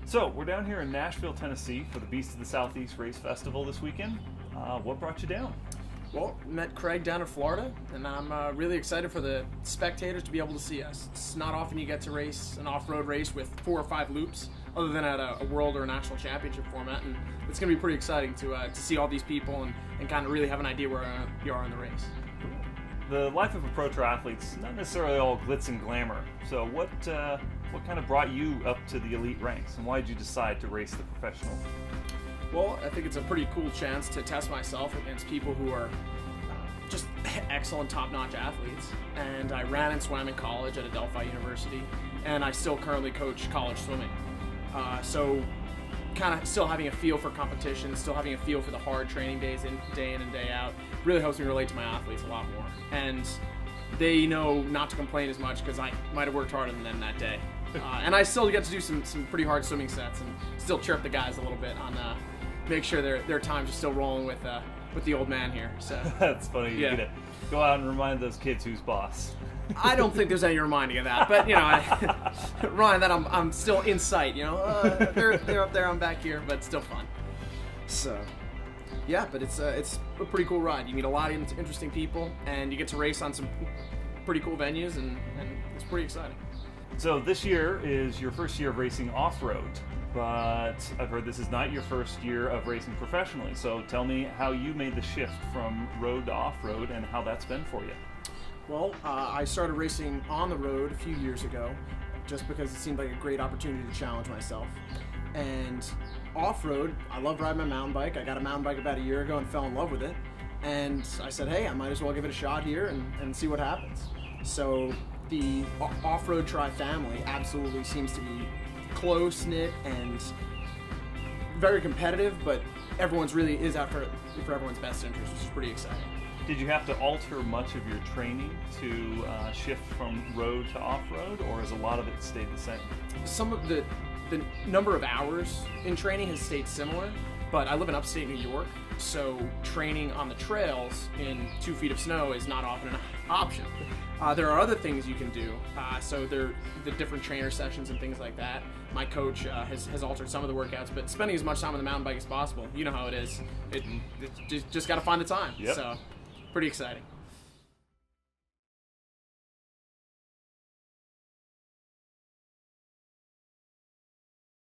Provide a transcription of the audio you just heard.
So, we're down here in Nashville, Tennessee for the Beast of the Southeast Race Festival this weekend. What brought you down? Well, met Craig down in Florida, and I'm really excited for the spectators to be able to see us. It's not often you get to race an off-road race with 4 or 5 loops, other than at a world or a national championship format, and it's going to be pretty exciting to see all these people and kind of really have an idea where you are in the race. The life of a pro triathlete's not necessarily all glitz and glamour. So, what kind of brought you up to the elite ranks, and why did you decide to race the professional? Well, I think it's a pretty cool chance to test myself against people who are just excellent, top-notch athletes. And I ran and swam in college at Adelphi University, and I still currently coach college swimming. So kind of still having a feel for competition, still having a feel for the hard training days day in and day out, really helps me relate to my athletes a lot more. And they know not to complain as much because I might have worked harder than them that day. And I still get to do some pretty hard swimming sets and still chirp the guys a little bit on make sure their times are still rolling with the old man here. So That's funny. You get to go out and remind those kids who's boss. I don't think there's any reminding of that, but remind that I'm still in sight. They're up there, I'm back here, but it's still fun. So yeah, but it's a pretty cool ride. You meet a lot of interesting people, and you get to race on some pretty cool venues, and it's pretty exciting. So this year is your first year of racing off-road, but I've heard this is not your first year of racing professionally. So tell me how you made the shift from road to off-road and how that's been for you. Well, I started racing on the road a few years ago just because it seemed like a great opportunity to challenge myself. And off-road, I love riding my mountain bike. I got a mountain bike about a year ago and fell in love with it. And I said, hey, I might as well give it a shot here and see what happens. So the off-road tri family absolutely seems to be close-knit and very competitive, but everyone's really is out for everyone's best interest, which is pretty exciting. Did you have to alter much of your training to shift from road to off-road, or has a lot of it stayed the same? Some of the number of hours in training has stayed similar, but I live in upstate New York, so training on the trails in 2 feet of snow is not often an option. There are other things you can do, so there are the different trainer sessions and things like that. My coach has altered some of the workouts, but spending as much time on the mountain bike as possible. You know how it is. Just got to find the time. Yep. So pretty exciting.